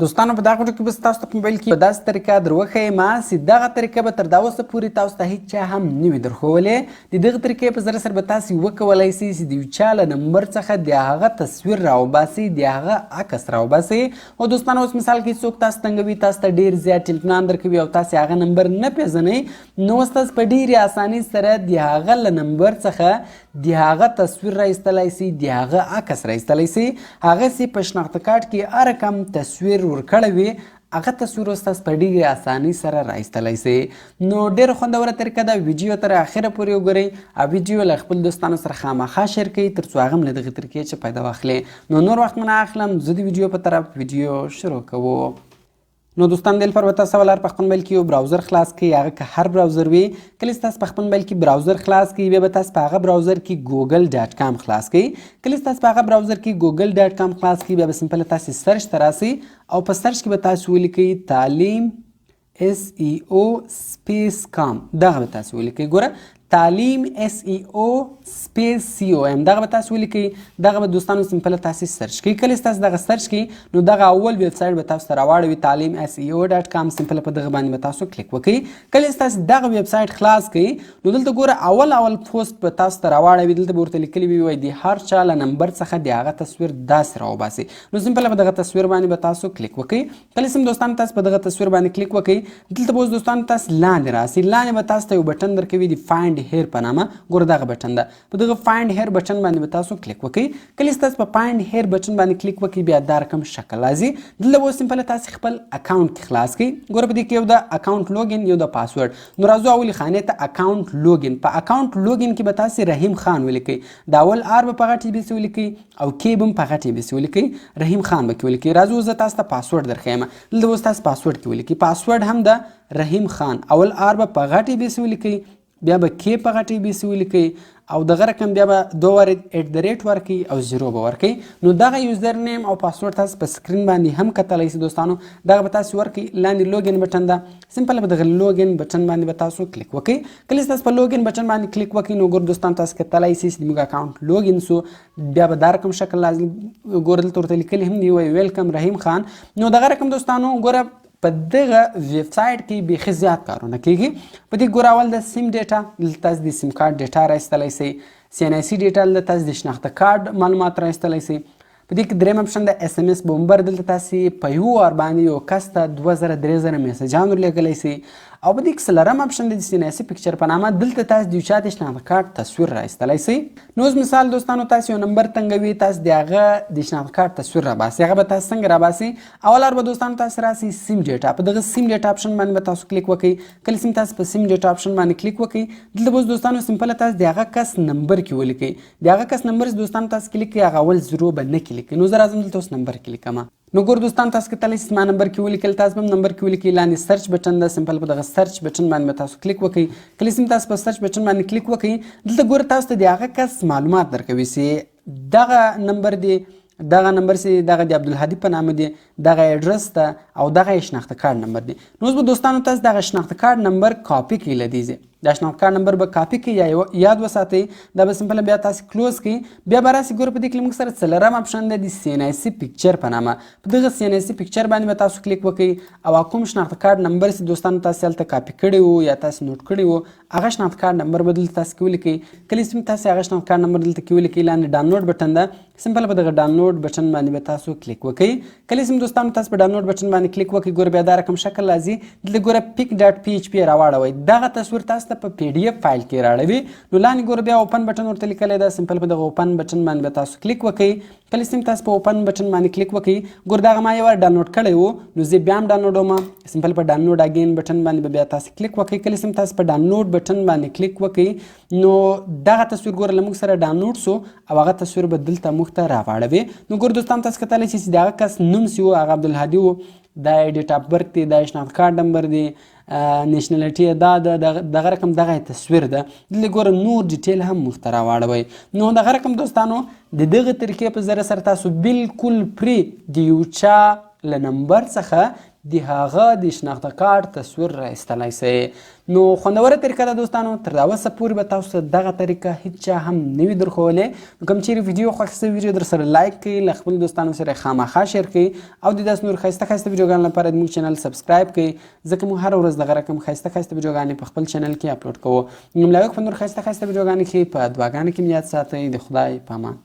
دوستانو په دغه ویډیو کې به تاسو ته په موبایل کې په داسې طریقه دروښیم چې دغه طریقه به تر دا اوسه پورې تاسو ته هیڅ چا هم نه وي درښولې. د دغه طریقې په ذریعه سره به تاسو وکولی سئ چې د یو چا له نمبر څخه د هغه تصویر راوباسئ، د هغه عکس راوباسئ. او دوستانو اوس مثال کې څوک تاسو تنګوي، تاسو ته ډېر زیات ټلیفونان درکوي او تاسو هغه نمبر نه پېژنئ، نو اوس تاسو په ډېرې اسانۍ سره د هغه له نمبر څخه د هغه تصویر راایستلی سئ، د هغه عکس راایستلی سئ. هغسې په شناخته کارت کې هر کم تصویر ورکړی وي هغه تصویر اوس تاسو په ډېرې اسانۍ سره راایستلی سئ. نو ډېره خوندوره طریقه ده، ویډیو تر اخره پورې وګورئ او ویډیو له خپل دوستانو سره خامخا شیر کړئ تر څو هغه هم له دغې طریقې څخه فایده واخلي. نو نور وخت مه نه اخلم، زه د ویډیو په طرف ویډیو شروع کوو. نو دوستان دې لپاره به تاسو اول په خپل موبایل کې یو براوزر خلاص کړئ، هغه که هر براوزر وي. کله چې تاسو په خپل موبایل کې براوزر خلاص کړئ بیا به تاسو په هغه براوزر کې ګوګل ډاټ کام خلاص کړئ. کله چې تاسو په هغه براوزر کې ګوګل ډاټ کام خلاص کړئ بیا به سمپل تاسو سرچ ته راسئ او په سرچ کې به تاسو ولیکئ تعلیم SEO سپیس کام، دغه به تاسو ولیکئ. ګوره تعلیم SEO سپیس COM دغه به تاسو ولیکئ. دغه به دوستانو سمپل تاسو سرچ کړئ. کله چې تاسو دغه سرچ کړئ نو دغه اول ویب سایټ به تاسو ته راواړوي، تعلیم SEO ډاټ کام. سمپل په دغه باندې به تاسو کلیک وکړئ. کله چې تاسو دغه ویب سایټ خلاص کړئ نو دلته ګوره اول پوسټ به تاسو ته راواړوي. دلته به ورته لیکلي وي د هر چا له نمبر څخه د هغه تصویر داسې راوباسئ. نو سمپل په دغه تصویر باندې به تاسو کلیک وکړئ. کله چې دوستانو تاسو په دغه تصویر باندې کلیک وکړئ دلته به اوس دوستانو تاسو لاندې راسئ. لاندې به تاسو ته یو بټن درکوي د فایند هیر په نامه. ګوره دغه بټن ده، په دغه فایند هیر بټن باندې به تاسو کلیک وکړئ. کله چې تاسو په فایند هیر بټن باندې کلیک وکړئ بیا دا رقم شکل راځي. دلته به اوس سمپل تاسو خپل اکاونټ کې خلاص کړئ. ګوره په دې کې یو د اکاونټ لوګین یو د پاسورډ. نو راځو اولې خانې ته اکاونټ لوګین. په اکاونټ لوګین کې به تاسو رحیم خان ولیکئ. د اول آر به په غټې بیسې ولیکئ او کې به هم په غټې بیسې ولیکئ. رحیم خان به کې ولیکئ. راځو زه تاسو ته پاسورډ درښیم. دلته به اوس تاسو پاسورډ کې ولیکئ. پاسورډ هم د رحیم خان، اول آر به په غټې بیسې ولیکئ، بیا به کې په غټې بیسې ولیکئ او دغه رقم بیا به 2 @ ورکئ او 0 به ورکئ. نو دغه یوزر نیم او پاسورډ تاسو په سکرین باندې هم کتلی سئ دوستانو. دغه به تاسو ورکئ. لاندې لوګین بټن ده، سمپل په دغه لوګین بټن باندې به تاسو کلیک وکئ. کله چې تاسو په لوګین بټن باندې کلیک وکئ نو ګور دوستان تاسو کتلی سئ چې زموږ اکاونټ لوګین سو. بیا به دا رقم شکل لازم ګور دلته ورته لیکلي هم دی ویلکم رحیم خان. نو دغه رقم دوستانو ګوره په دغه ویب سایټ کې بیخي زیات کارونه کیږي. په دې ګوره اول د سیم ډیټا، دلته تاسو د سیم کارت ډیټا راایستلی سئ. CNIC ډیټا دلته تاسو د شناخته کارت معلومات راایستلی سئ. په دې کې دریم اپشن د SMS بومبر، دلته تاسو په یو وار باندې یو کس ته 2000 3000 میسجان ورلیږلی سئ. او په دې کې څلورم اپشن د CNIC پکچر په نامه، دلته تاسو د یو چا د شناخته کارت تصویر راایستلی سئ. نو اوس مثال دوستانو تاسو یو نمبر تنګوي، تاسو د هغه د شناخته کارت تصویر راباسئ. هغه به تاسو څنګه راباسئ؟ اول به دوستانو تاسو راسئ سیم ډیټا. په دغه سیم ډیټا اپشن باندې به تاسو کلیک وکړئ. کله چې تاسو په سیم ډیټا اپشن باندې کلیک وکړئ دلته به دوستانو سمپل تاسو د هغه کس نمبر کې ولیکئ. د هغه کس نمبر دوستانو تاسو کلیک کړئ، هغه اول 0 به نه کلیک. نو زه راځم دلته اوس نمبر کې لیکم. نو ګور دوستان تاسو کتلی سئ ما نمبر کې ولیکل، تاسو هم نمبر کې ولیکئ. لاندې سرچ بټن ده، سمپل په دغه سرچ بټن باندې به تاسو کلیک وکړئ. کله چې تاسو په سرچ بټن باندې کلیک وکړئ دلته ګوره تاسو ته د هغه کس معلومات درکوي چې دغه نمبر دی، دغه نمبر چې دغه د عبدالهادي په نامه دی، دغه اډرس ده او دغه یې شناخته کارت نمبر دی. نو اوس به دوستانو تاسو دغه شناخته کارت نمبر کاپي کړئ له دې ځای. دا شناخته کارت نمبر به کاپي کړئ یا یاد وساتئ. دا به سمپل بیا تاسو کلوز کړئ. بیا به راسئ ګوره په دې کې موږ سره څلورم اپشن دی د CNIC پکچر په نامه. په دغه CNIC پکچر باندې به تاسو کلیک وکړئ او کوم شناخته کارت نمبر چې دوستانو تاسو هلته کاپي کړی وو یا تاسو نوټ کړی وو هغه شناخته کارت نمبر به دلته تاسو کې ولیکئ. کله چې تاسو هغه شناخته کارت نمبر دلته کې ولیکئ لاندې ډاونلوډ بټن ده، سمپل په دغه ډاونلوډ بټن باندې به تاسو کلیک وکړئ. کله چې دوستانو تاسو په ډاونلوډ بټن باندې کلیک وکړئ ګوره بیا دا رقم شکل راځي. دلته ګوره pic.php راواړوئ. دغه تصویر تاسو ته په PDF فایل کې راړوي. نو لاندې ګوره بیا اوپن بټن ورته لیکلی ده، سمپل په دغه اوپن بټن باندې به تاسو کلیک وکړئ. کله چې تاسو په اوپن بټن باندې کلیک وکړئ ګوره دغه ما یو وار ډاونلوډ کړی وو نو زه بیا هم ډاونلوډوم. سمپل په ډاونلوډ اګین بټن باندې به بیا تاسو کلیک وکړئ. کله چې تاسو په ډاونلوډ بټن باندې کلیک وکړئ نو دغه تصویر ګوره له موږ سره ډاونلوډ سو او هغه تصویر به دلته موږ ته راواړوي. نو ګوره دوستان تاسو کتلی سئ چې دغه کس نوم چې و هغه عبدالهادي و، دا ډیټ اف برت دی، دا شناخته کارت نمبر دی، نیشنالټي دا دغه رقم دغه تصویر ده. دلته ګوره نور ډیټیل هم موږ ته راواړوئ. نو دغه رقم دوستانو د دغه طریقې په ذریعه سره تاسو بالکل فری د یو چا له نمبر څخه د هغه د شناخته کارت تصویر راایستلی سئ. نو خوندوره طریقه ده دوستانو، تر دا وسه پورې به تاسو ته دغه طریقه هیڅ چا هم نه وي درښولی. نو کوم چیرې ویډیو خوښ سوي ویډیو در سره لایک کړئ، له خپلو دوستانو سره خامخا شیر کړئ او د داسې نور ښایسته ښایسته ویډیوګانو لپاره زموږ چینل سبسکرایب کړئ، ځکه موږ هره ورځ دغه رقم ښایسته ښایسته ویډیوګانې په خپل چینل کې اپلوډ کوو. نو ملاویک په نور ښایسته ښایسته ویډیوګانو کې په دعاګانو کې مې یاد ساتئ. د خدای په امان.